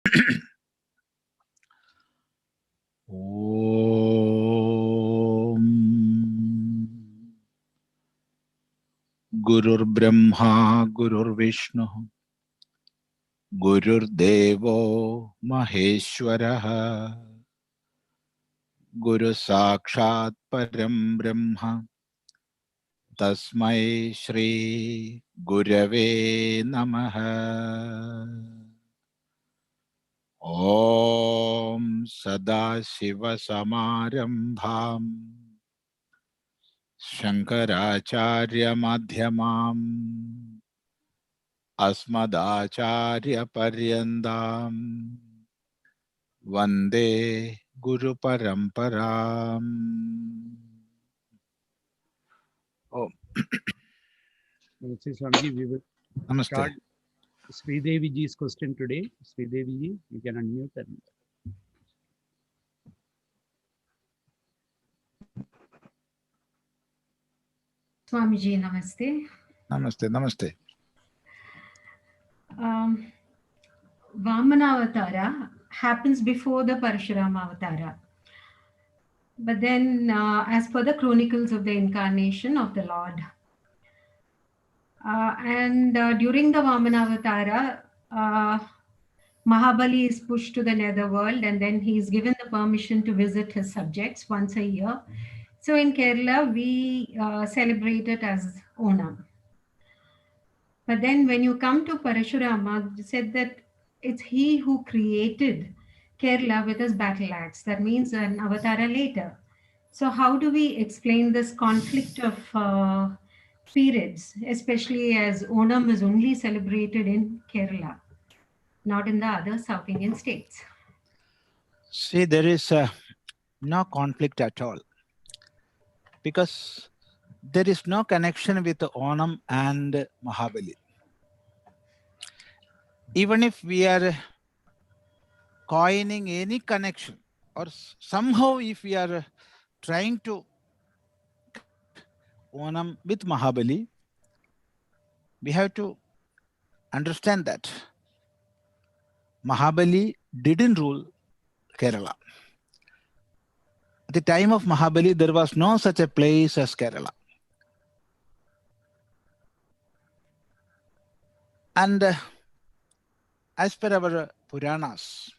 Om Gurur Brahma Gurur Vishnu Gurur Devo Maheshwaraha Guru Sakshat Param Brahma Tasmai Shri Gurave Namaha. Om Sadashiva Samarambham Shankaracharya Madhyamam Asmadacharya Paryandam Vande Guru Paramparam. Oh, Namaste, Swamiji. We will Namaste. start Sridevi ji's question today. Sridevi ji, you can unmute and Swamiji, namaste. Namaste, namaste. Vamana Avatara happens before the Parashurama Avatara. But then, as per the chronicles of the incarnation of the Lord, during the Vamana Avatara, Mahabali is pushed to the netherworld, and then he is given the permission to visit his subjects once a year. So in Kerala, we celebrate it as Onam. But then when you come to Parashurama, you said that it's he who created Kerala with his battle axe. That means an avatara later. So how do we explain this conflict of periods, especially as Onam is only celebrated in Kerala, not in the other South Indian states? See, there is no conflict at all, because there is no connection with Onam and Mahabali. Even if we are coining any connection, or somehow if we are trying to Onam with Mahabali, we have to understand that Mahabali didn't rule Kerala. At the time of Mahabali, there was no such a place as Kerala. And as per our Puranas,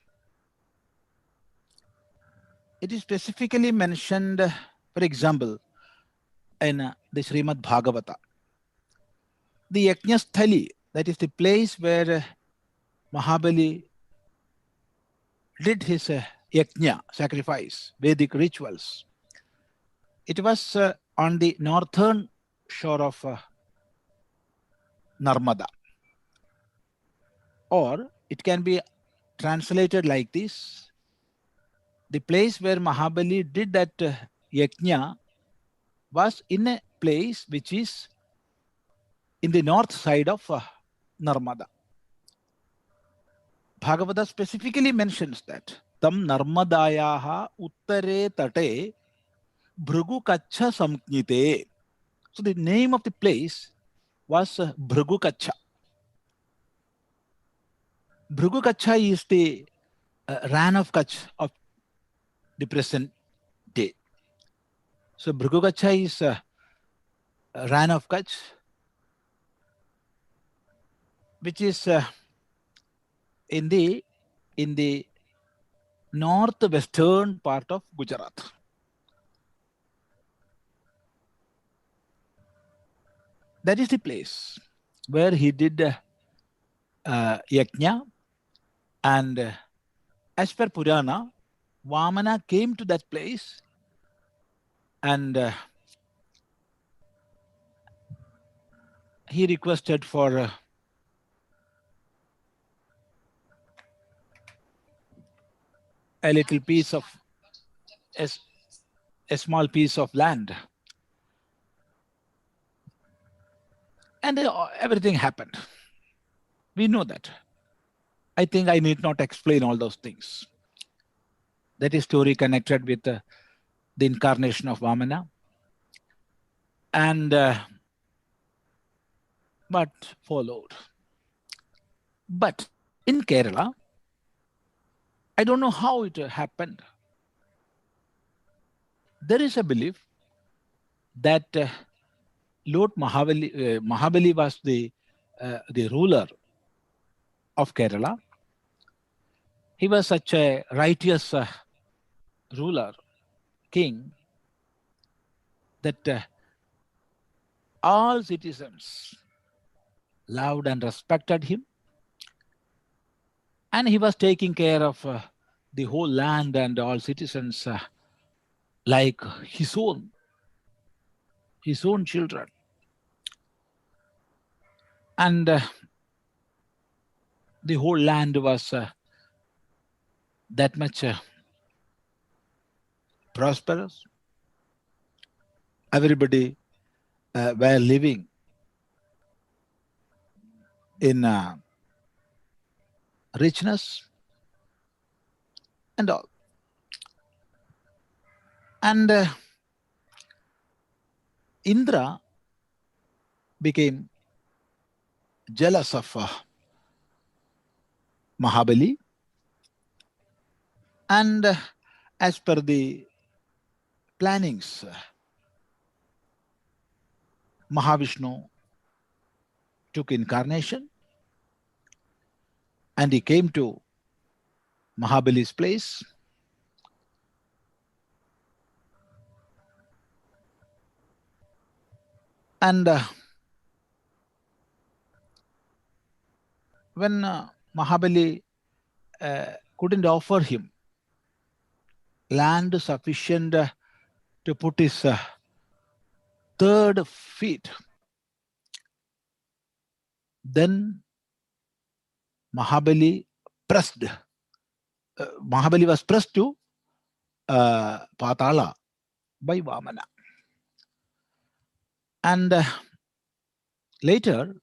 it is specifically mentioned, for example, in the Srimad Bhagavata. The Yajnasthali, that is the place where Mahabali did his yajna, sacrifice, Vedic rituals. It was on the northern shore of Narmada. Or it can be translated like this: the place where Mahabali did that yajna was in a place which is in the north side of Narmada. Bhagavata specifically mentions that Tam Narmadayaha Uttare Tate Bhrugu Kacha Samknite. So the name of the place was Bhrugu Kacha. Bhrugu Kacha is the Ran of Kutch of the present day. So Bhrugu Kacha is Ran of Kutch, which is in the northwestern part of Gujarat. That is the place where he did yajna, and as per Purana, Vamana came to that place and he requested for a little piece of a small piece of land, and everything happened. We know that. I think I need not explain all those things. That is story connected with the incarnation of Vamana, and what followed. But in Kerala, I don't know how it happened. There is a belief that Lord Mahabali was the ruler of Kerala. He was such a righteous ruler, king, that all citizens loved and respected him. And he was taking care of the whole land and all citizens like his own children. And the whole land was that much prosperous. Everybody were living in richness and all. And Indra became jealous of Mahabali, and as per the plannings, Mahavishnu took incarnation and he came to Mahabali's place. And when Mahabali couldn't offer him land sufficient to put his third feet, then Mahabali was pressed to Patala by Vamana. And later,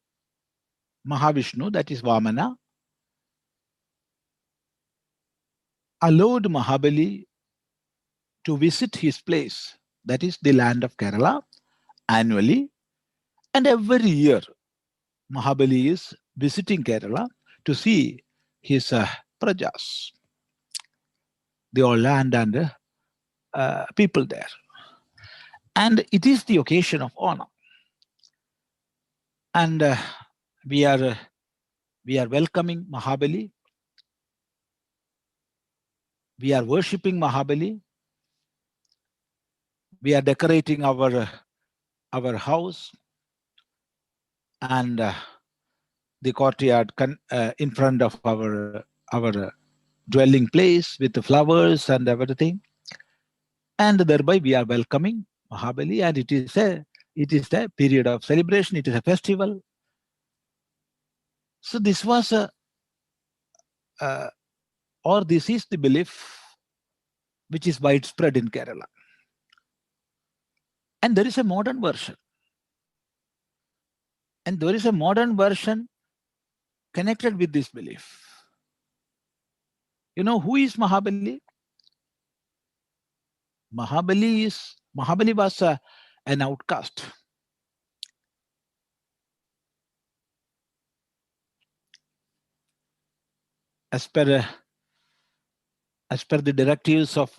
Mahavishnu, that is Vamana, allowed Mahabali to visit his place, that is the land of Kerala, annually. And every year, Mahabali is visiting Kerala to see his prajas, the old land and people there. And it is the occasion of Onam. And we are welcoming Mahabali. We are worshipping Mahabali. We are decorating our house and the courtyard in front of our dwelling place with the flowers and everything. And thereby we are welcoming Mahabali, and it is a period of celebration. It is a festival. So this was this is the belief which is widespread in Kerala. And there is a modern version. And there is a modern version connected with this belief. You know who is Mahabali? Mahabali was an outcast. As per the directives of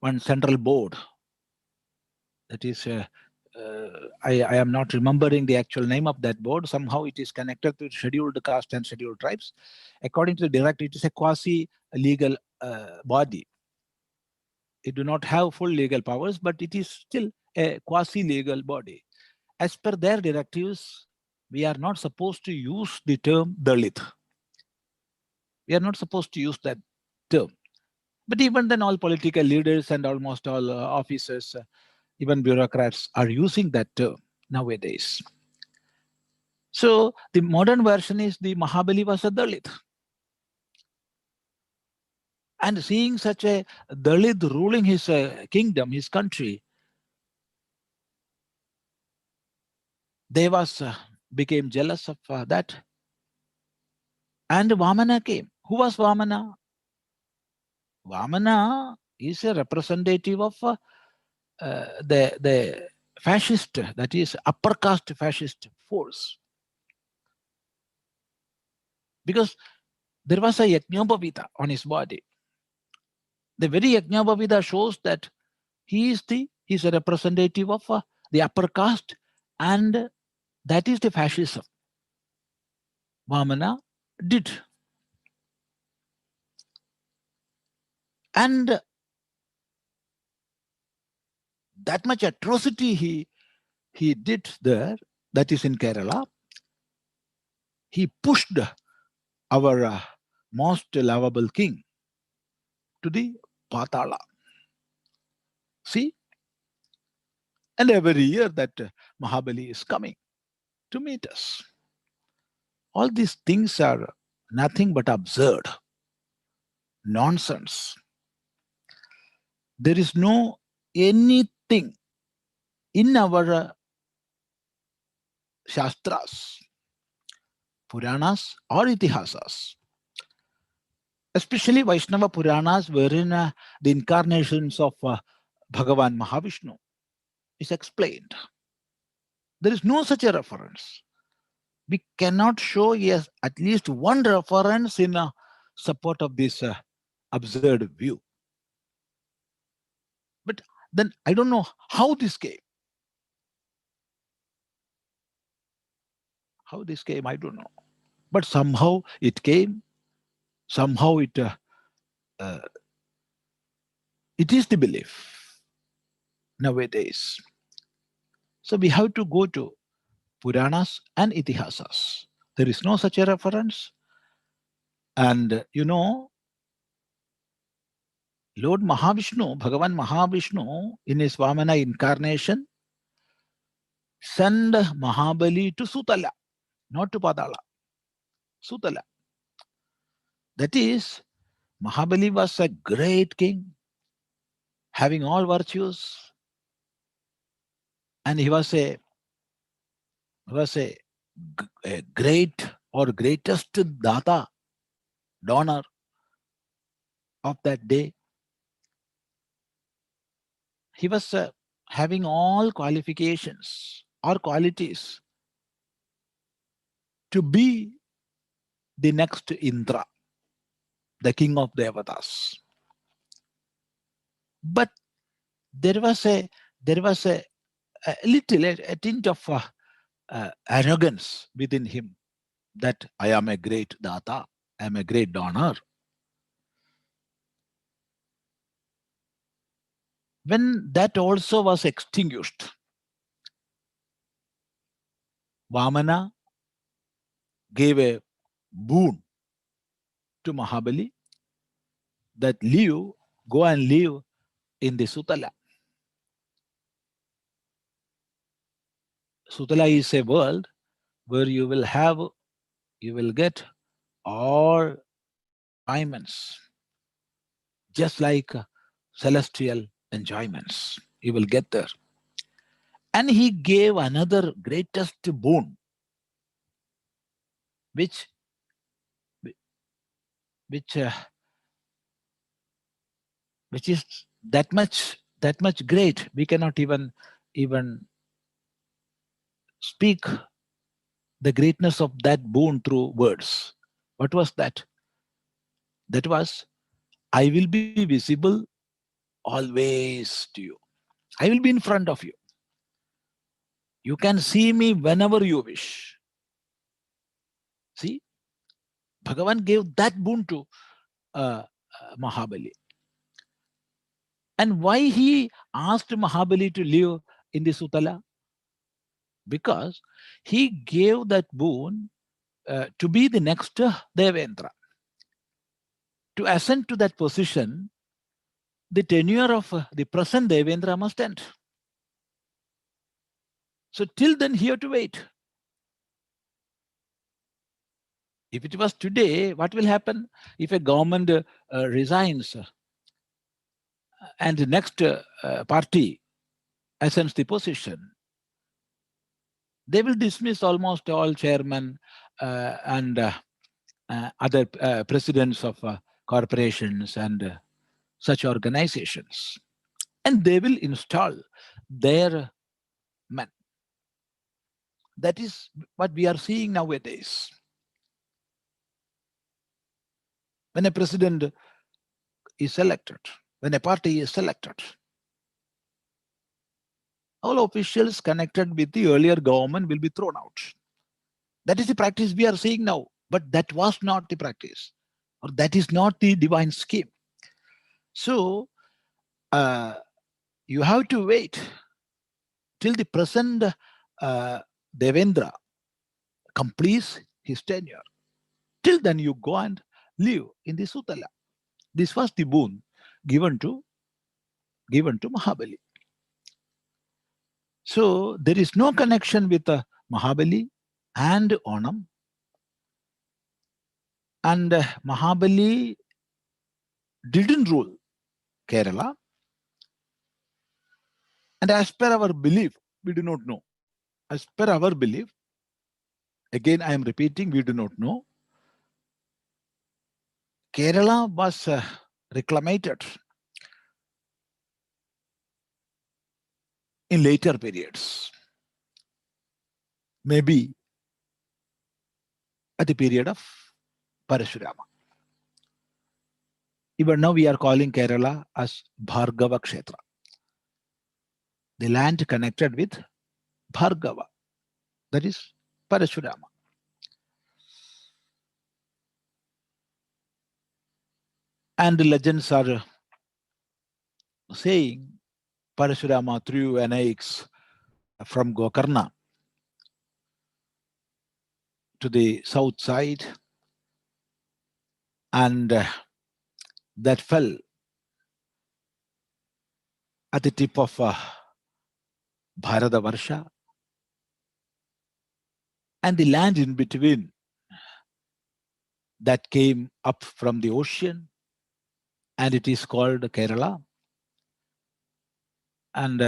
one central board, that is, I am not remembering the actual name of that board. Somehow it is connected to scheduled caste and scheduled tribes. According to the directive, it is a quasi-legal body. It do not have full legal powers, but it is still a quasi-legal body. As per their directives, we are not supposed to use the term Dalit. We are not supposed to use that term. But even then, all political leaders and almost all officers, even bureaucrats, are using that term nowadays. So the modern version is the Mahabali was a Dalit. And seeing such a Dalit ruling his kingdom, his country, Devas became jealous of that. And Vamana came. Who was Vamana? Vamana is a representative of the fascist, that is upper caste fascist force. Because there was a Yajnopavita on his body. The very Yajnopavita shows that he's a representative of the upper caste, and that is the fascism Vamana did. And that much atrocity he did there, that is in Kerala. He pushed our most lovable king to the Patala. See? And every year that Mahabali is coming to meet us. All these things are nothing but absurd, nonsense. There is no anything in our Shastras, Puranas or Itihasas, especially Vaishnava Puranas, wherein the incarnations of Bhagavan Mahavishnu is explained. There is no such a reference. We cannot show yes, at least one reference in support of this absurd view. But then I don't know how this came. How this came, I don't know. But somehow it came. Somehow it is the belief nowadays. So we have to go to Puranas and Itihasas. There is no such a reference. And Lord Mahavishnu, Bhagavan Mahavishnu, in his Vamana incarnation, sent Mahabali to Sutala, not to Padala. Sutala. That is, Mahabali was a great king, having all virtues, and he was a great or greatest data, donor of that day. He was having all qualifications or qualities to be the next Indra, the king of Devatas. But there was a little, a tint of arrogance within him that I am a great data, I am a great donor. When that also was extinguished, Vamana gave a boon to Mahabali that go and live in the Sutala. Sutala is a world where you will get all enjoyments, just like celestial enjoyments. You will get there. And he gave another greatest boon, which is that much great. We cannot even speak the greatness of that boon through words. What was that? That was, I will be visible always to you. I will be in front of you. You can see me whenever you wish. See, Bhagavan gave that boon to Mahabali. And why he asked Mahabali to live in the Sutala? Because he gave that boon to be the next Devendra. To ascend to that position, the tenure of the present Devendra must end. So till then he had to wait. If it was today, what will happen if a government resigns and the next party ascends the position? They will dismiss almost all chairmen and other presidents of corporations and such organizations. And they will install their men. That is what we are seeing nowadays. When a president is elected, when a party is selected, all officials connected with the earlier government will be thrown out. That is the practice we are seeing now. But that was not the practice, or that is not the divine scheme. So you have to wait till the present Devendra completes his tenure. Till then, you go and live in the Sutala. This was the boon given to Mahabali. So there is no connection with Mahabali and Onam. And Mahabali didn't rule Kerala. And as per our belief, we do not know. As per our belief, again I am repeating, we do not know. Kerala was reclamated in later periods. Maybe at the period of Parashurama. Even now we are calling Kerala as Bhargava Kshetra. The land connected with Bhargava, that is Parashurama. And the legends are saying Parashurama threw an axe from Gokarna to the south side, and that fell at the tip of Bharatavarsha, and the land in between that came up from the ocean, and it is called Kerala. And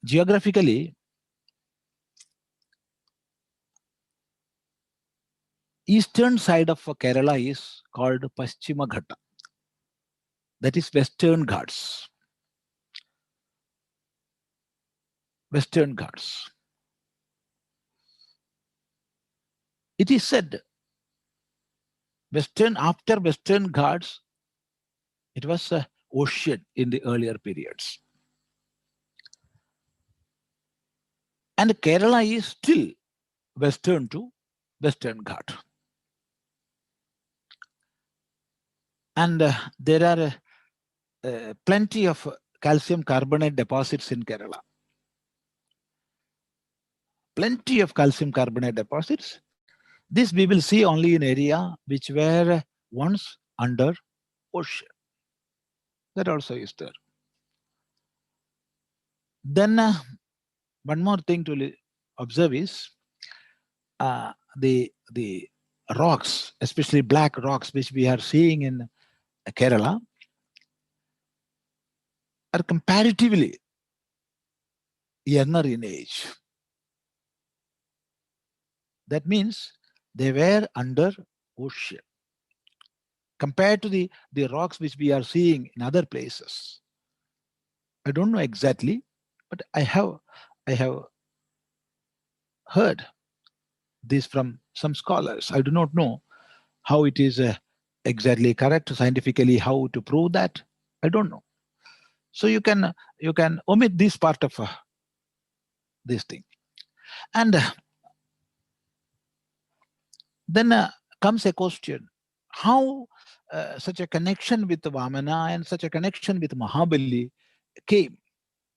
geographically, eastern side of Kerala is called Paschima Ghata. That is Western Ghats. Western Ghats. It is said after Western Ghats, it was an ocean in the earlier periods. And Kerala is still western to Western Ghat. And there are plenty of calcium carbonate deposits in Kerala. Plenty of calcium carbonate deposits. This we will see only in area which were once under ocean. That also is there. Then one more thing to observe is the rocks, especially black rocks, which we are seeing in Kerala, are comparatively younger in age. That means they were under ocean compared to the rocks which we are seeing in other places. I don't know exactly, but I have heard this from some scholars. I do not know how it is exactly correct scientifically, how to prove that. I don't know. So you can omit this part of this thing. And then comes a question: how such a connection with Vamana and such a connection with Mahabali came,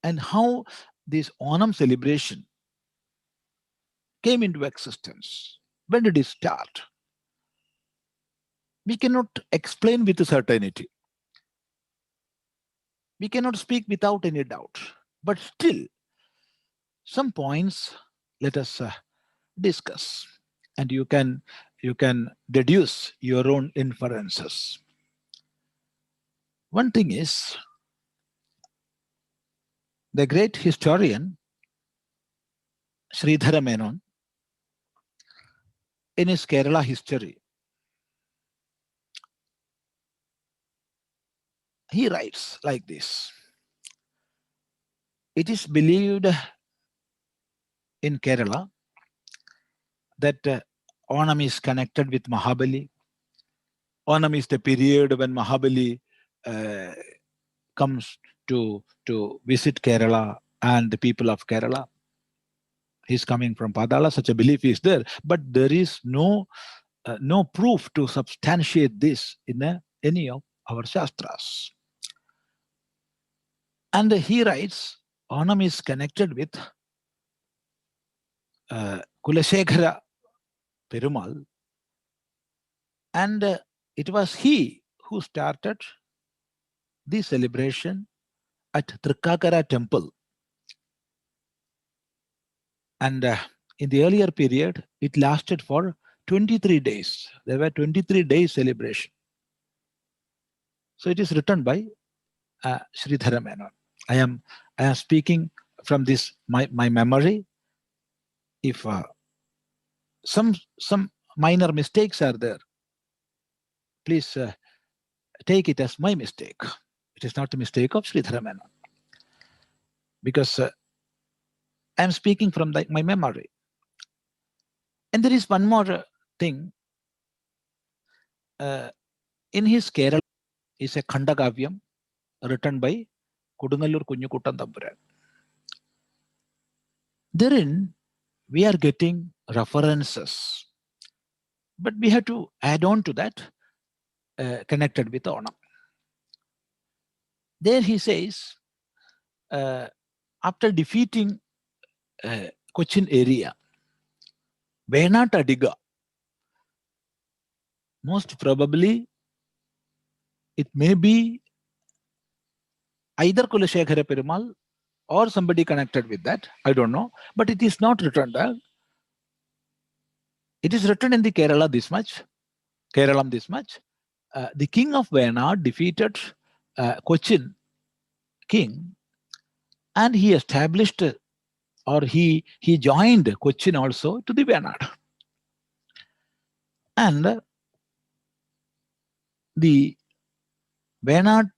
and how this Onam celebration came into existence? When did it start? We cannot explain with certainty. We cannot speak without any doubt. But still, some points let us discuss, and you can deduce your own inferences. One thing is, the great historian Sridhara Menon, in his Kerala history, he writes like this: it is believed in Kerala that Onam is connected with Mahabali. Onam is the period when Mahabali comes to visit Kerala and the people of Kerala. He's coming from Padala. Such a belief is there, but there is no proof to substantiate this in any of our Shastras. And he writes, Onam is connected with Kulasekhara Perumal, and it was he who started the celebration at Trikkakara temple. And in the earlier period, it lasted for 23 days. There were 23 days celebration. So it is written by Sridhara Menon. I am speaking from this my memory. If some minor mistakes are there, please take it as my mistake. It is not the mistake of Sridhara Menon, because I am speaking from my memory. And there is one more thing. In his Kerala is a Khandakavyam written by Kodungalur Kunyukuttan Thampuran. Therein, we are getting references, but we have to add on to that connected with Onam. There he says, after defeating Cochin area, Venat Adiga, most probably it may be either Kulasekhara Perumal or somebody connected with that. I don't know, but it is not written there. It is written in the Kerala this much, Keralam this much. The king of Venad defeated Cochin king, and he established or he joined Cochin also to the Venad. And the Venad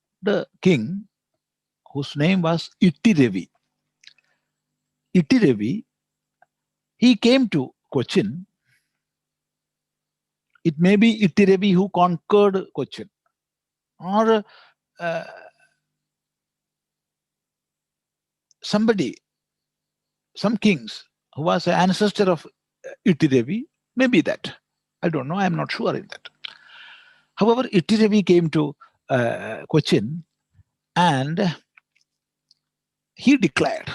king, whose name was Ittirevi, he came to Cochin. It may be Ittirevi who conquered Cochin, or somebody, some kings who was an ancestor of Ittirevi, maybe that. I don't know, I am not sure in that. However, Ittirevi came to Cochin and he declared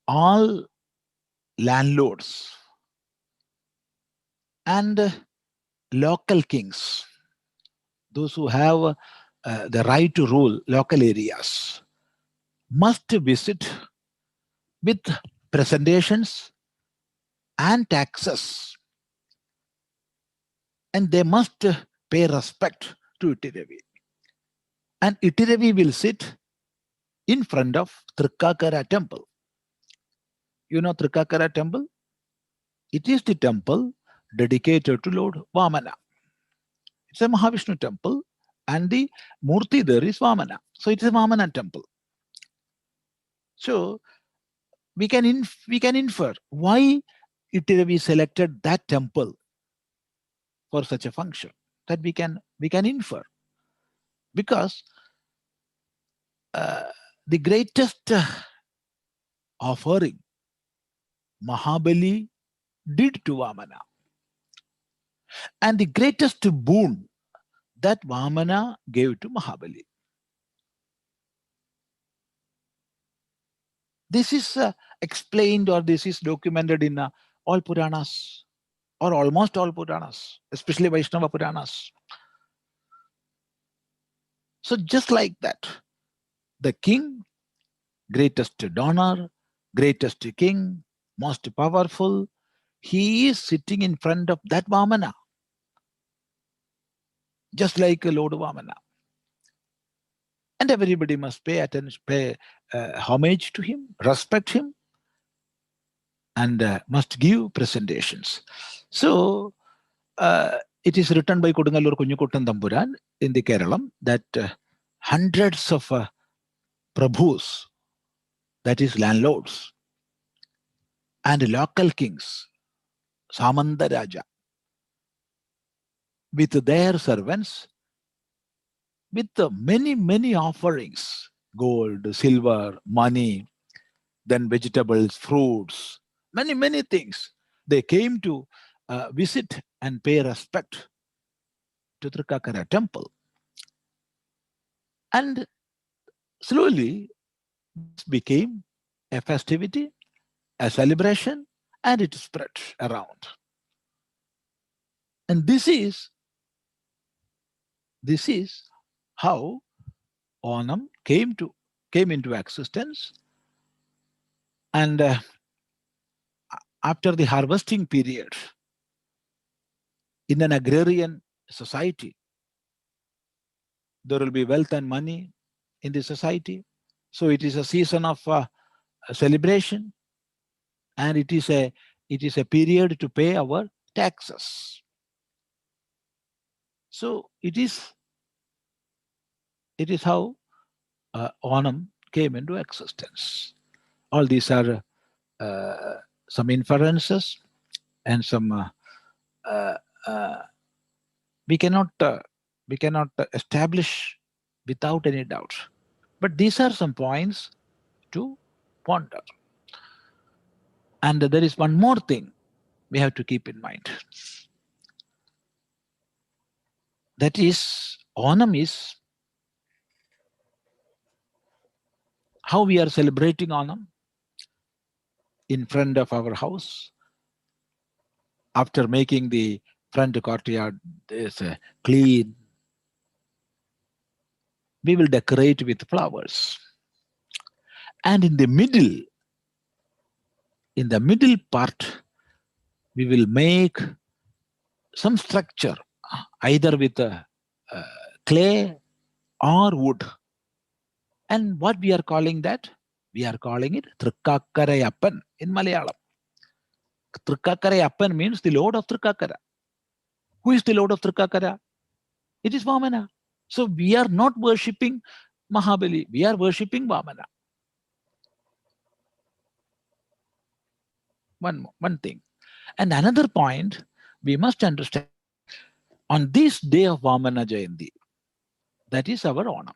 all landlords and local kings, those who have the right to rule local areas, must visit with presentations and taxes, and they must pay respect to Ittirevi. And Ittirevi will sit in front of Trikkakara temple. You know Trikkakara temple? It is the temple dedicated to Lord Vamana. It's a Mahavishnu temple, and the Murti there is Vamana. So it is a Vamana temple. So we can infer why Ittirevi selected that temple for such a function. That we can infer, because the greatest offering Mahabali did to Vamana, and the greatest boon that Vamana gave to Mahabali. This is explained, or this is documented in all Puranas, or almost all Puranas, especially Vaishnava Puranas. So just like that, the king, greatest donor, greatest king, most powerful, he is sitting in front of that Vamana, just like Lord Vamana. And everybody must pay attention, pay homage to him, respect him, and must give presentations. So it is written by Kodungalur Kunyukuttan Thampuran in the Keralam that hundreds of prabhus, that is landlords, and local kings, Samanta Raja, with their servants, with many, many offerings, gold, silver, money, then vegetables, fruits, many, many things. They came to visit and pay respect to Trikakara temple. And slowly, this became a festivity, a celebration, and it spread around. And this is how Onam came into existence. And after the harvesting period, in an agrarian society, there will be wealth and money in the society. So it is a season of celebration, and it is a period to pay our taxes. So it is how Onam came into existence. All these are some inferences and some uh, uh, we cannot establish without any doubt. But these are some points to ponder. And there is one more thing we have to keep in mind. That is, Onam is how we are celebrating Onam in front of our house. After making the front courtyard is clean, we will decorate with flowers. And in the middle part, we will make some structure, either with clay or wood. And what we are calling that? We are calling it Trikakkarayappan in Malayalam. Trikakkarayappan means the Lord of Trikakkara. Who is the Lord of Trikakkara? It is Vamana. So we are not worshipping Mahabali, we are worshipping Vamana. One thing. And another point we must understand, on this day of Vamana Jayanti, that is our Onam,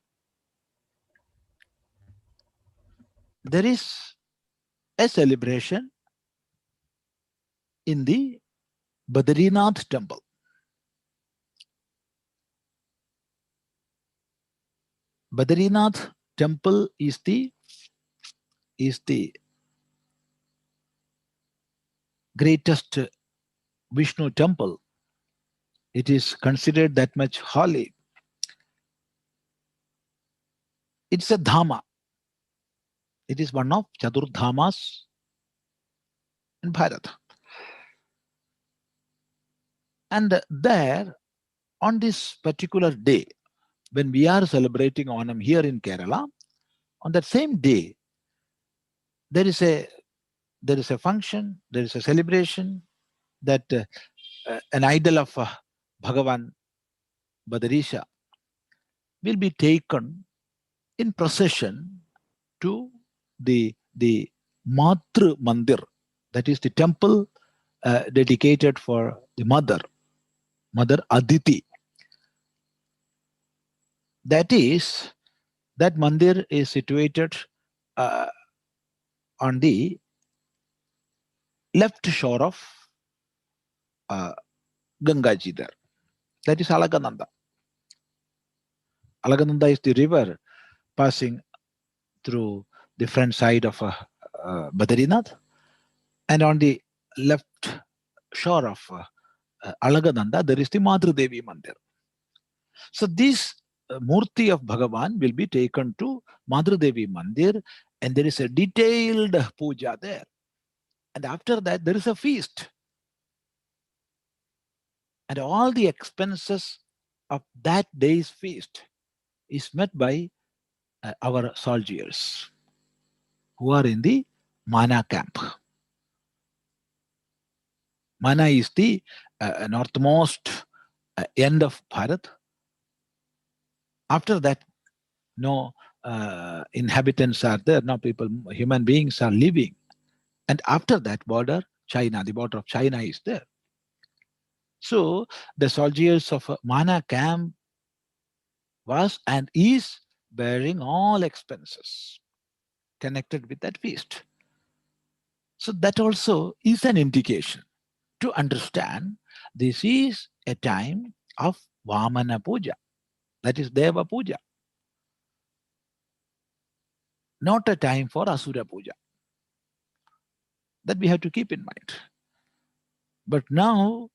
there is a celebration in the Badrinath temple. Badrinath temple is the greatest Vishnu temple. It is considered that much holy. It's a dhama. It is one of Chadurdhamas in Bharat. And there, on this particular day, when we are celebrating Onam here in Kerala, on that same day, there is a function, there is a celebration that an idol of Bhagavan Badarisha will be taken in procession to the Matru Mandir, that is the temple dedicated for the mother Aditi. That mandir is situated on the left shore of Gangaji there. That is Alagananda. Alagananda is the river passing through the front side of Badrinath, and on the left shore of Alagananda there is the Madhur Devi Mandir. So this Murti of Bhagavan will be taken to Madhur Devi Mandir, and there is a detailed puja there. And after that, there is a feast. And all the expenses of that day's feast is met by our soldiers who are in the Mana camp. Mana is the northmost end of Bharat. After that, no inhabitants are there, no people, human beings are living. And after that border, China. The border of China is there. So the soldiers of Mana camp was and is bearing all expenses connected with that feast. So that also is an indication to understand this is a time of Vamana Puja, that is Deva Puja, not a time for Asura Puja. That we have to keep in mind. But now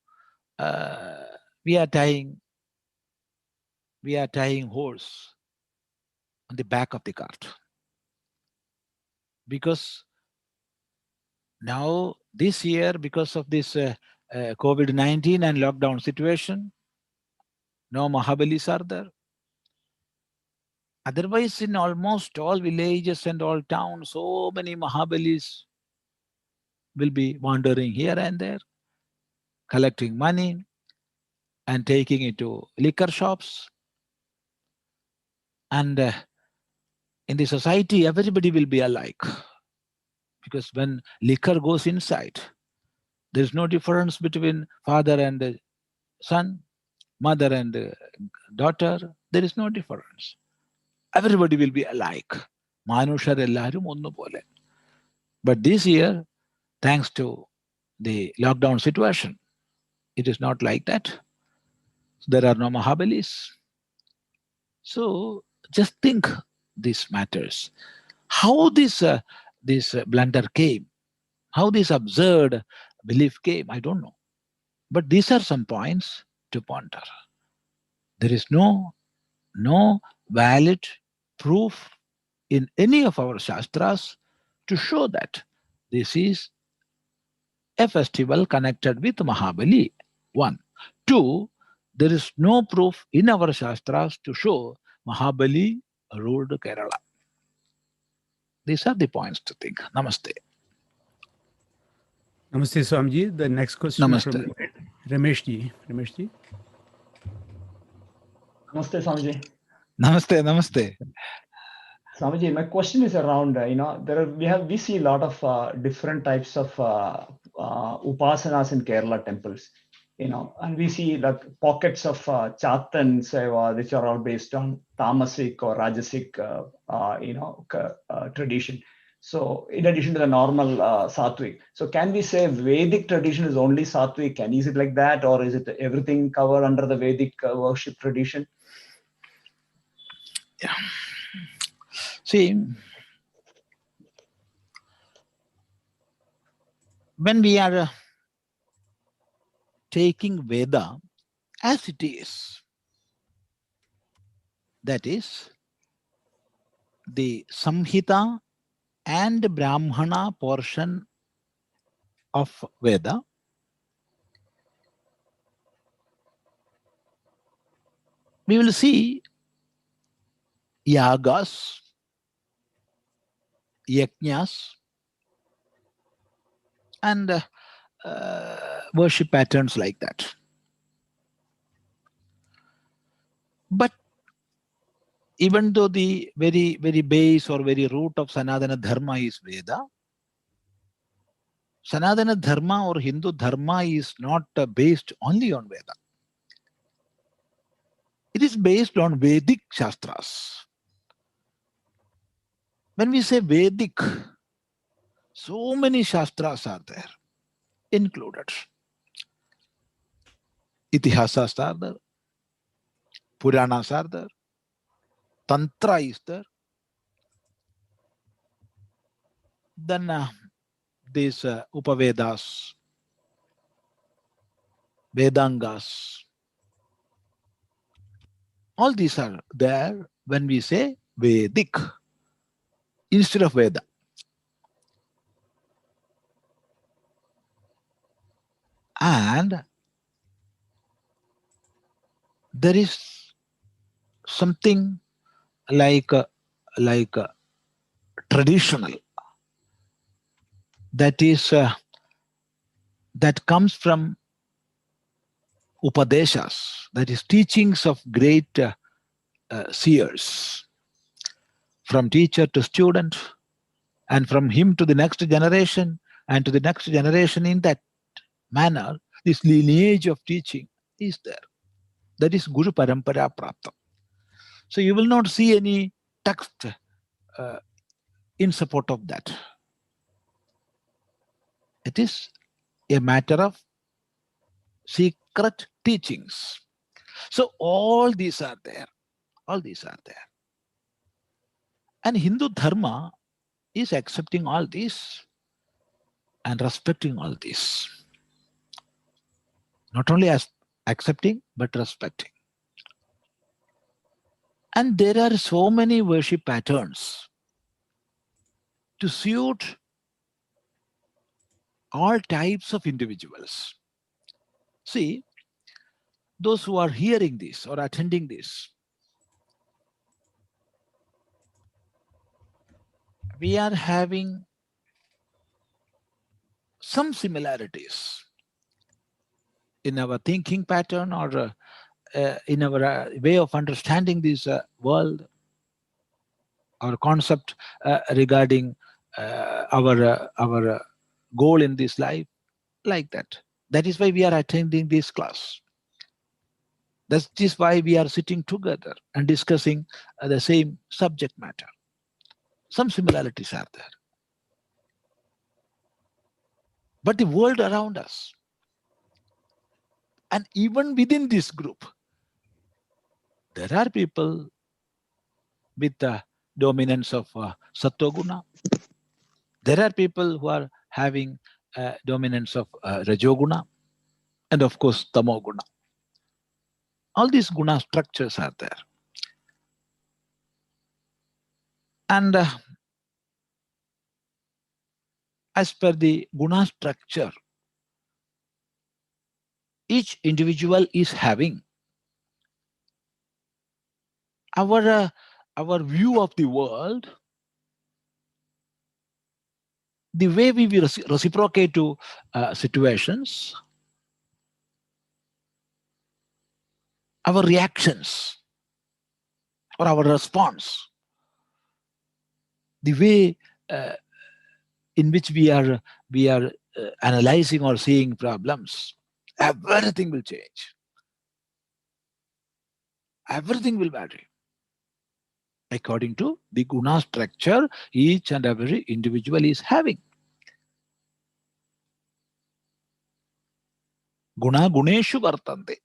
we are tying horse on the back of the cart, because now this year, because of this COVID-19 and lockdown situation, no Mahabalis are there. Otherwise, in almost all villages and all towns, so many Mahabalis will be wandering here and there, collecting money and taking it to liquor shops. And in the society, everybody will be alike. Because when liquor goes inside, there is no difference between father and son, mother and daughter. There is no difference. Everybody will be alike. Manushar ellarum onnu pole. But this year, thanks to the lockdown situation, it is not like that. There are no Mahabalis. So just think these matters. How this blunder came, how this absurd belief came, I don't know. But these are some points to ponder. There is no valid proof in any of our Shastras to show that this is a festival connected with Mahabali. One. Two, there is no proof in our Shastras to show Mahabali ruled Kerala. These are the points to think. Namaste. Namaste, Swamiji. The next question is from Namaste. Rameshji. Rameshji. Namaste, Swamiji. Namaste, namaste. Swamiji, my question is around, we see a lot of different types of upasanas in Kerala temples, and we see like pockets of Chat and Seva, which are all based on Tamasic or Rajasic, tradition. So in addition to the normal Sattvic, so can we say Vedic tradition is only Sattvic? And is it like that, or is it everything covered under the Vedic worship tradition? Yeah. See, when we are taking Veda as it is, that is, the Samhita and Brahmana portion of Veda, we will see yagas, yajnas, and worship patterns like that. But even though the very, very base or very root of Sanatana Dharma is Veda, Sanatana Dharma or Hindu Dharma is not based only on Veda. It is based on Vedic Shastras. When we say Vedic, so many Shastras are there, included. Itihasas are there, Puranas are there, Tantra is there. Then these Upavedas, Vedangas, all these are there when we say Vedic instead of Veda. And there is something like traditional, that is that comes from Upadeshas, that is teachings of great seers, from teacher to student, and from him to the next generation, and to the next generation in that manner. This lineage of teaching is there. That is Guru Parampara Prapta. So you will not see any text in support of that. It is a matter of secret teachings. So all these are there. All these are there. And Hindu Dharma is accepting all this and respecting all this. Not only as accepting, but respecting. And there are so many worship patterns to suit all types of individuals. See, those who are hearing this or attending this, we are having some similarities in our thinking pattern or in our way of understanding this world, our concept regarding our goal in this life, like that. That is why we are attending this class. That is why we are sitting together and discussing the same subject matter. Some similarities are there. But the world around us, and even within this group, there are people with the dominance of Sattva-guna. There are people who are having dominance of Rajoguna, and of course Tamoguna. All these guna structures are there. And as per the guna structure, each individual is having our view of the world, the way we will reciprocate to situations, our reactions or our response, the way in which we are analyzing or seeing problems, everything will change. Everything will vary. According to the guna structure, each and every individual is having. Guna guneshu vartante.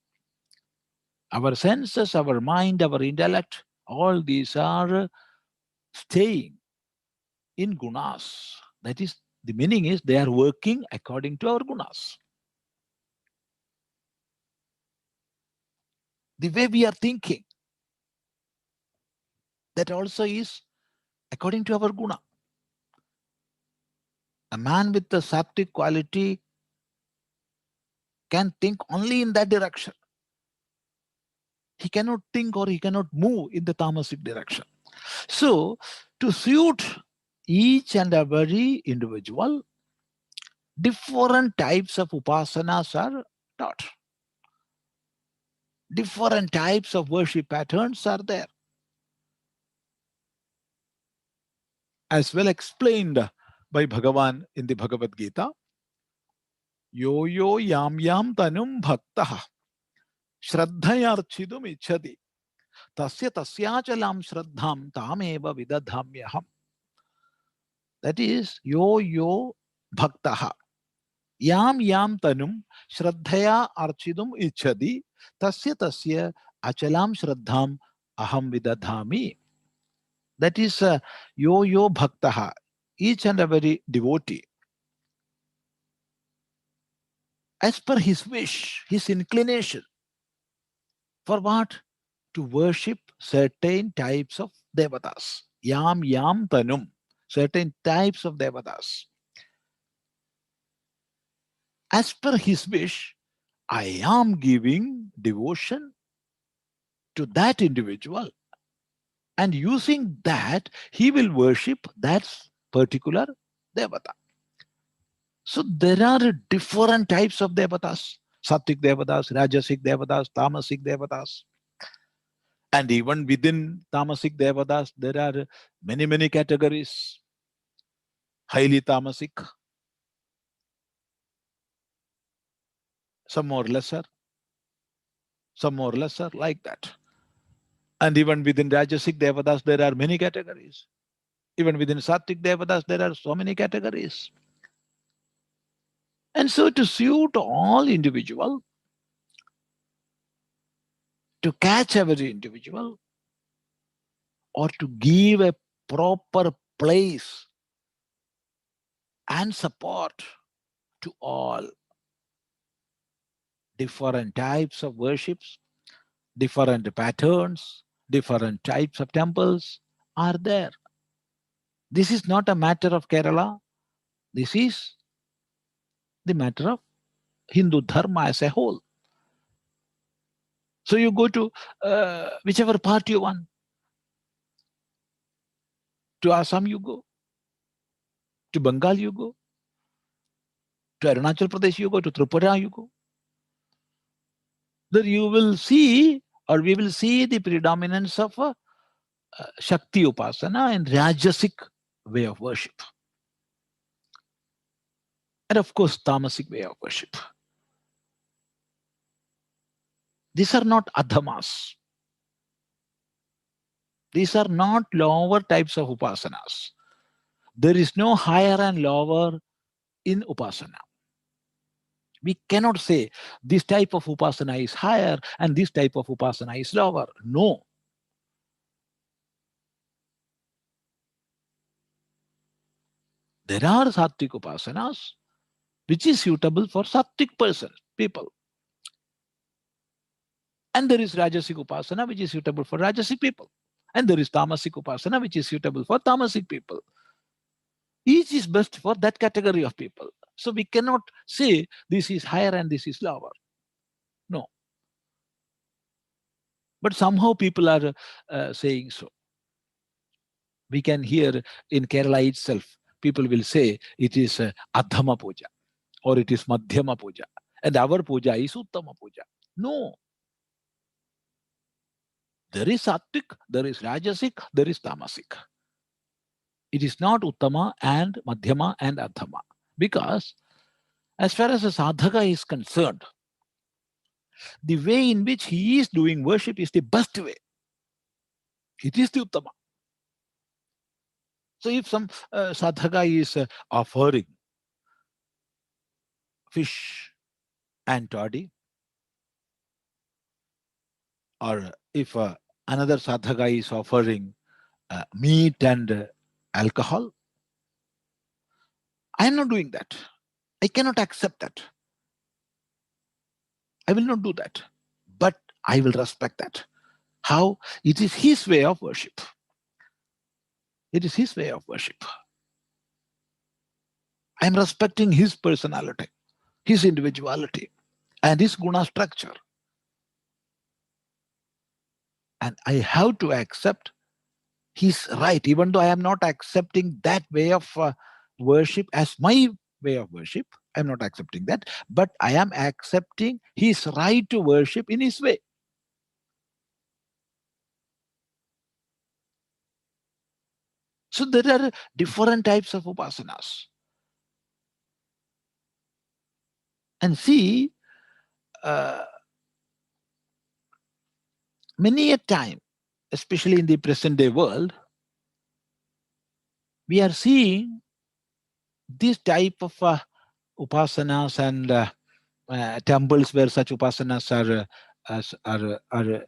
Our senses, our mind, our intellect, all these are staying in gunas. That is, the meaning is they are working according to our gunas. The way we are thinking, that also is according to our guna. A man with the sattvic quality can think only in that direction. He cannot think or he cannot move in the tamasic direction. So, to suit each and every individual, different types of upasanas are taught. Different types of worship patterns are there. As well explained by Bhagavan in the Bhagavad Gita, yo yo yam yam tanum bhaktaha shraddhayarchidum ichhati tasya tasyachalam shraddham tameva vidadhamyaham. That is, yo yo bhaktaha yam yam tanum shraddhaya archidum ichhati tasya tasya achalam shraddham aham vidadhami. That is yo yo bhaktaha, each and every devotee, as per his wish, his inclination. For what? To worship certain types of devatas. Yam yam tanum, certain types of devatas. As per his wish, I am giving devotion to that individual. And using that, he will worship that particular devata. So there are different types of devatas. Sattvic devatas, rajasic devatas, tamasic devatas. And even within tamasic devatas, there are many categories. Highly tamasic, some more lesser, some more lesser, like that. And even within Rajasic Devatas, there are many categories. Even within Sattvic Devatas, there are so many categories. And so to suit all individual, to catch every individual, or to give a proper place and support to all, different types of worships, different patterns, different types of temples are there. This is not a matter of Kerala. This is the matter of Hindu Dharma as a whole. So you go to whichever part you want. To Assam you go. To Bengal you go. To Arunachal Pradesh you go. To Tripura you go. There you will see, or we will see, the predominance of Shakti Upasana and Rajasic way of worship. And of course, Tamasic way of worship. These are not adhamas. These are not lower types of upasanas. There is no higher and lower in upasana. We cannot say this type of upasana is higher and this type of upasana is lower. No. There are sattvic upasanas which is suitable for sattvic persons, people. And there is Rajasic Upasana which is suitable for Rajasic people. And there is Tamasic Upasana which is suitable for Tamasic people. Each is best for that category of people. So we cannot say this is higher and this is lower. No. But somehow people are saying so. We can hear in Kerala itself, people will say it is Adhama Puja or it is Madhyama Puja. And our puja is Uttama Puja. No. There is Sattvic, there is Rajasic, there is Tamasic. It is not Uttama and Madhyama and Adhama. Because as far as a sadhaka is concerned, the way in which he is doing worship is the best way. It is the Uttama. So if some sadhaka is offering fish and toddy, or if another sadhaka is offering meat and alcohol, I am not doing that. I cannot accept that. I will not do that. But I will respect that. How? It is his way of worship. It is his way of worship. I am respecting his personality, his individuality, and his guna structure. And I have to accept his right, even though I am not accepting that way of worship as my way of worship. I am not accepting that, but I am accepting his right to worship in his way. So there are different types of upasanas. And see, many a time, especially in the present day world, we are seeing this type of upasanas and temples where such upasanas are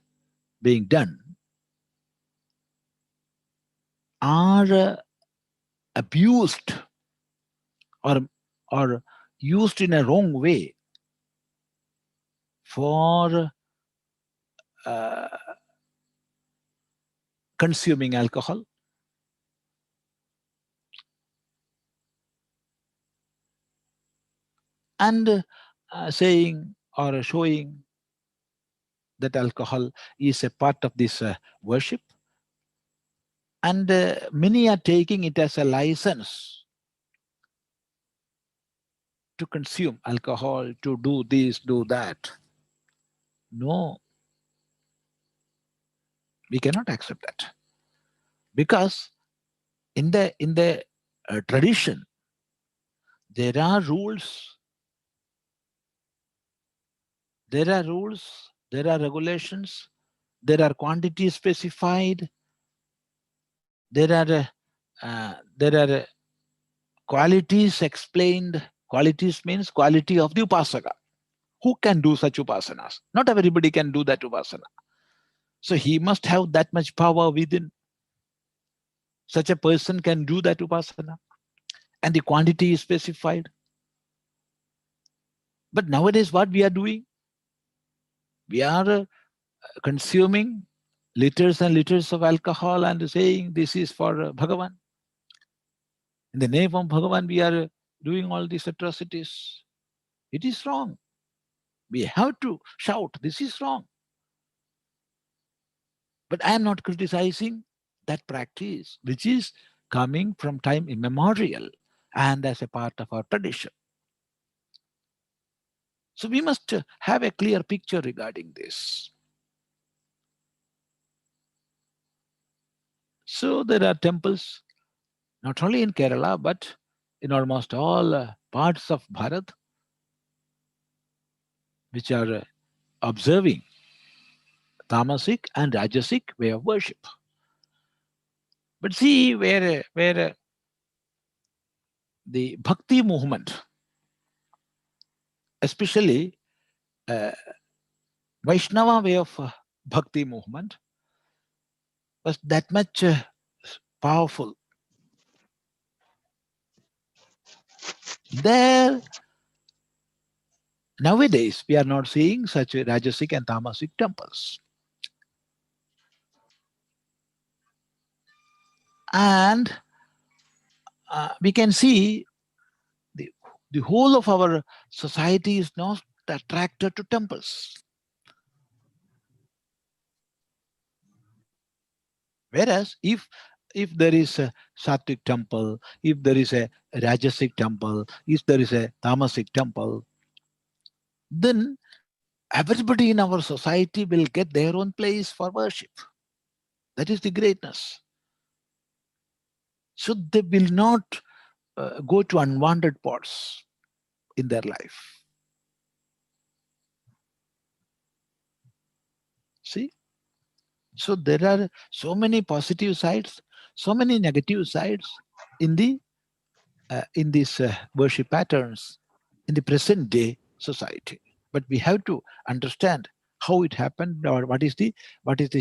being done are abused or used in a wrong way for consuming alcohol, and saying or showing that alcohol is a part of this worship. And many are taking it as a license to consume alcohol, to do this, do that. No, we cannot accept that. Because in the tradition, there are rules There are rules, there are regulations, there are quantities specified, there are qualities explained. Qualities means quality of the upasaka. Who can do such upasanas? Not everybody can do that upasana. So he must have that much power within. Such a person can do that upasana. And the quantity is specified. But nowadays what we are doing? We are consuming liters and liters of alcohol and saying this is for Bhagavan. In the name of Bhagavan, we are doing all these atrocities. It is wrong. We have to shout, this is wrong. But I am not criticizing that practice, which is coming from time immemorial and as a part of our tradition. So we must have a clear picture regarding this. So there are temples, not only in Kerala, but in almost all parts of Bharat, which are observing tamasic and rajasic way of worship. But see where the bhakti movement, especially Vaishnava way of bhakti movement, was that much powerful. There, nowadays, we are not seeing such rajasic and tamasic temples. And we can see the whole of our society is not attracted to temples. Whereas if there is a sattvic temple, if there is a rajasic temple, if there is a tamasic temple, then everybody in our society will get their own place for worship. That is the greatness. So they will not go to unwanted spots in their life. See? So there are so many positive sides, so many negative sides in these worship patterns in the present day society. But we have to understand how it happened, or what is the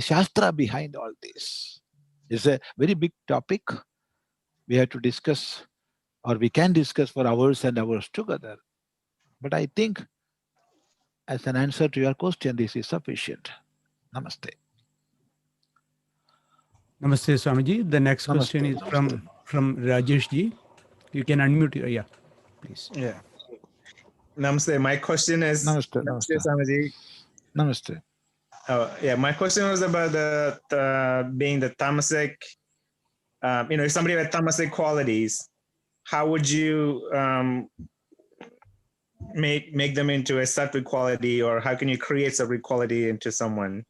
shastra behind all this. It's a very big topic. We have to discuss, or we can discuss for hours and hours together. But I think as an answer to your question, this is sufficient. Namaste. Namaste, Swamiji. The next question is from Rajesh ji. You can unmute your, yeah, please. Yeah. Namaste. My question is. Namaste. Swamiji. Namaste. Oh, yeah. My question was about the being the tamasic. If somebody had tamasic qualities, how would you make them into a sattvic quality, or how can you create sattvic quality into someone?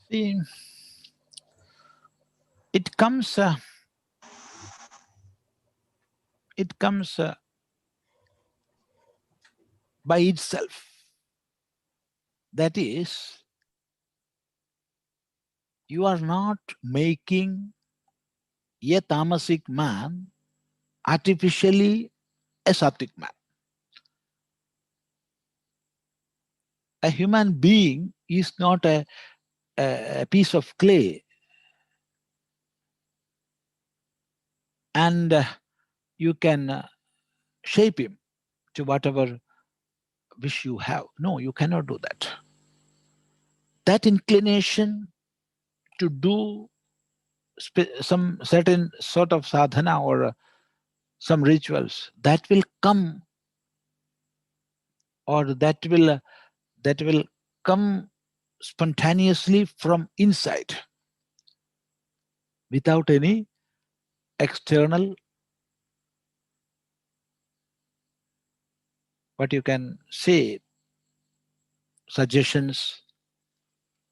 See, it comes by itself. That is, you are not making a tamasic man artificially a sattvic man. A human being is not a piece of clay, and you can shape him to whatever wish you have. No, you cannot do that. That inclination to do some certain sort of sadhana or some rituals, that will come, or that will come spontaneously from inside, without any external, what you can say, suggestions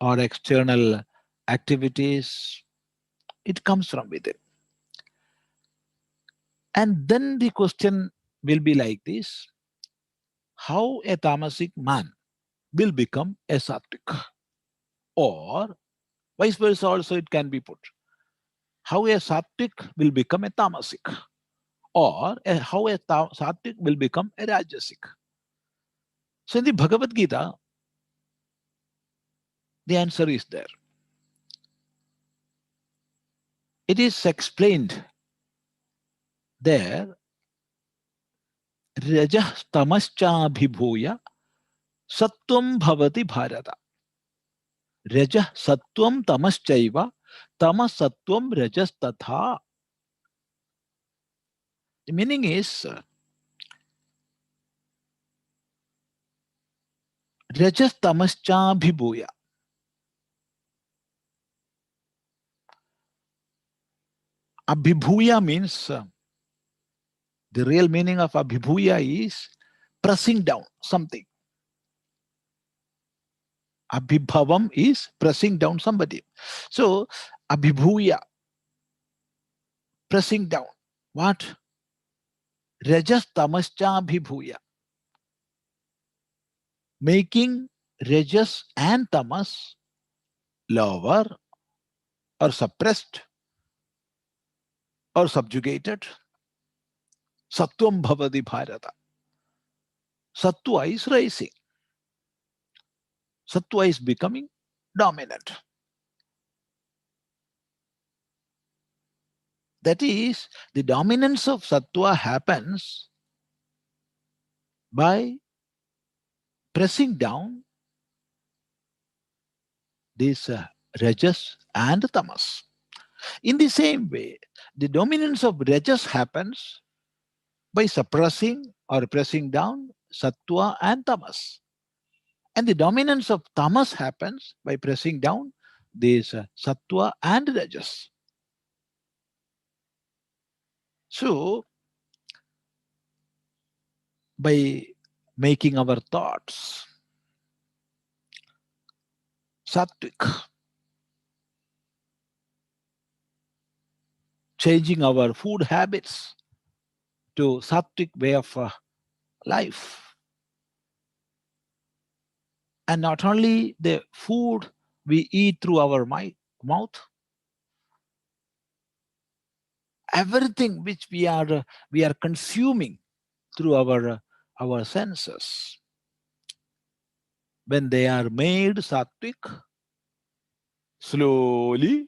or external activities. It comes from within. And then the question will be like this: how a tamasic man will become a sattvic, or vice versa also it can be put. How a sattvic will become a tamasic, or how a sattvic will become a rajasic. So in the Bhagavad Gita, the answer is there. It is explained there, Rajah tamascha bhibhuya sattvam bhavati bharata. Rajah sattvam tamaschaiva tamas sattvam rajas tatha. The meaning is, Rajas tamascha bhibhuya. Abhibhuya means, the real meaning of abhibhuya is pressing down something. Abhibhavam is pressing down somebody. So, abhibhuya, pressing down. What? Rajas tamascha abhibhuya. Making rajas and tamas lower or suppressed or subjugated. Sattvam bhavati bharata. Sattva is rising. Sattva is becoming dominant. That is, the dominance of sattva happens by pressing down these rajas and tamas. In the same way, the dominance of rajas happens by suppressing or pressing down sattva and tamas. And the dominance of tamas happens by pressing down these sattva and rajas. So, by making our thoughts sattvic, changing our food habits to sattvic way of life. And not only the food we eat through our mouth, everything which we are consuming through our senses, when they are made sattvic, slowly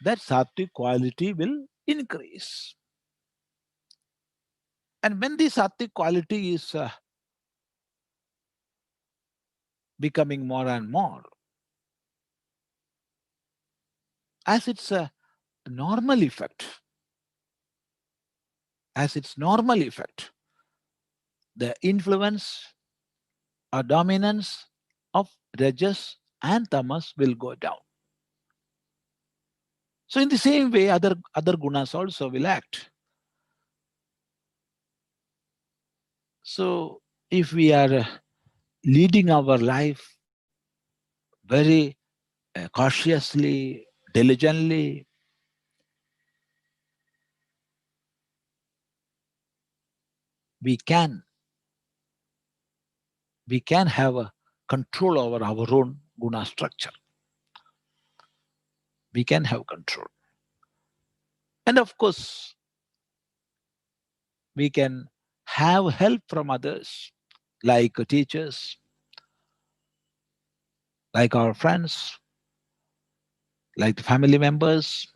that sattvic quality will increase. And when the sattvic quality is becoming more and more, as its a normal effect, the influence or dominance of rajas and tamas will go down. So in the same way, other gunas also will act. So if we are leading our life very cautiously, diligently, we can have a control over our own guna structure. We can have control. And of course, we can have help from others, like teachers, like our friends, like the family members.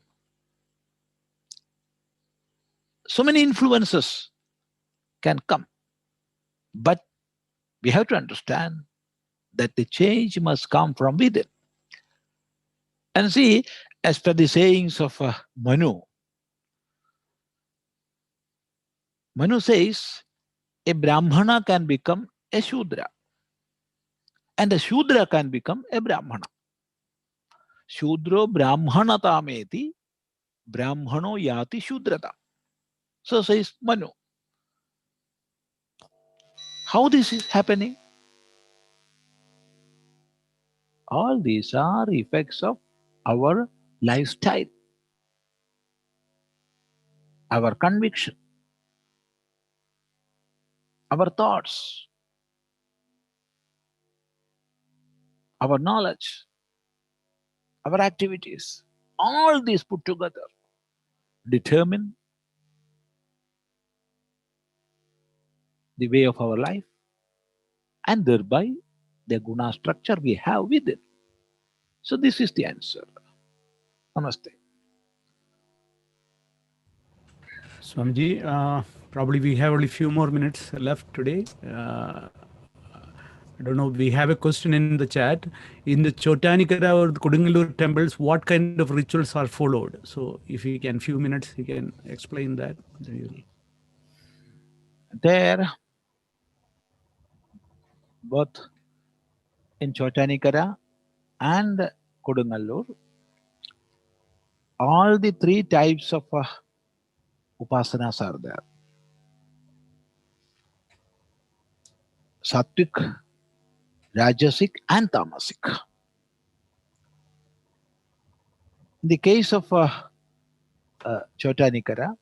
So many influences can come. But we have to understand that the change must come from within. And see, as per the sayings of Manu says, a Brahmana can become a Shudra, and a Shudra can become a Brahmana. Shudro Brahmanatameti, Brahmano yati Shudrata. So says Manu. How this is happening? All these are effects of our lifestyle, our conviction, our thoughts. our knowledge, our activities, all these put together determine the way of our life and thereby the guna structure we have within. So this is the answer. Namaste. Swamiji, probably we have only few more minutes left today. I don't know, we have a question in the chat. In the Chotanikara or the Kodungalur temples, what kind of rituals are followed? So if you can, few minutes, you can explain that. There, both in Chotanikara and Kodungalur, all the three types of upasanas are there. Sattvic, Rajasic and Tamasic. In the case of Chotanikara,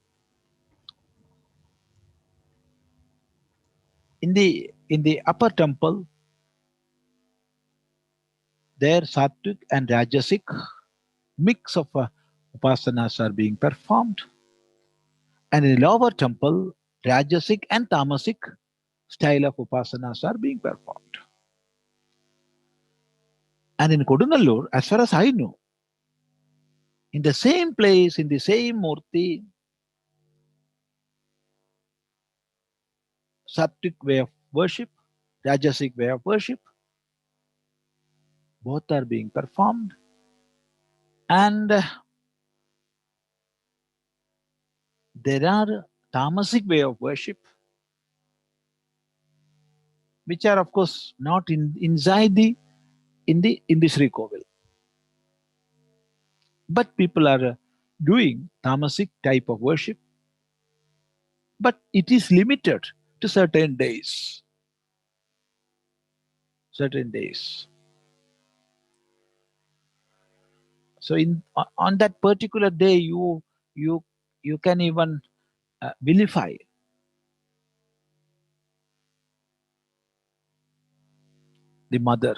in the upper temple, there Sattvic and Rajasic mix of upasanas are being performed. And in the lower temple, Rajasic and Tamasic style of upasanas are being performed. And in Kodungalur, as far as I know, in the same place, in the same murti, Sattvic way of worship, Rajasic way of worship, both are being performed. And there are Tamasic way of worship, which are of course not inside the Sri Kovil. But people are doing Tamasic type of worship, but it is limited to certain days. Certain days. So on that particular day, you can even vilify the mother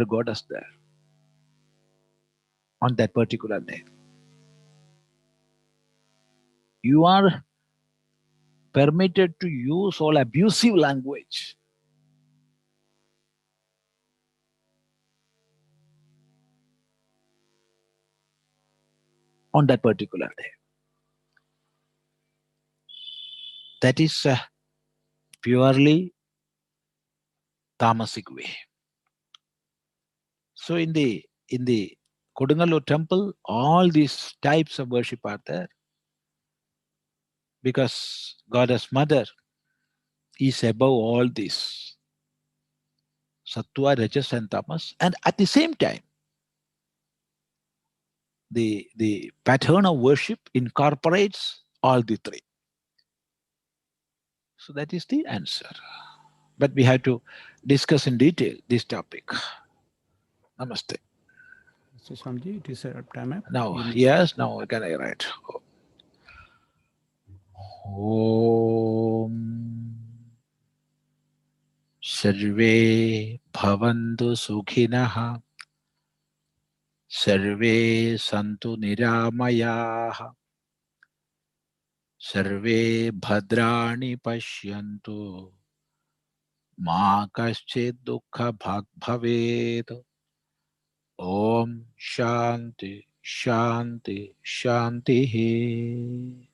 goddess there on that particular day. You are permitted to use all abusive language. On that particular day. That is purely Tamasic way. So in the Kodungalur temple, all these types of worship are there. Because Goddess Mother is above all this. Sattva, Rajas and Tamas. And at the same time, the pattern of worship incorporates all the three. So that is the answer. But we have to discuss in detail this topic. Namaste. So Swamiji, it is time up. Now, yes, now can I write? Om Sarve Bhavantu Sukhinah Sarve Santu Niramayaha Sarve Bhadrani Pashyantu Ma Kaschid Dukkha Bhag Bhaved. Om Shanti Shanti Shanti.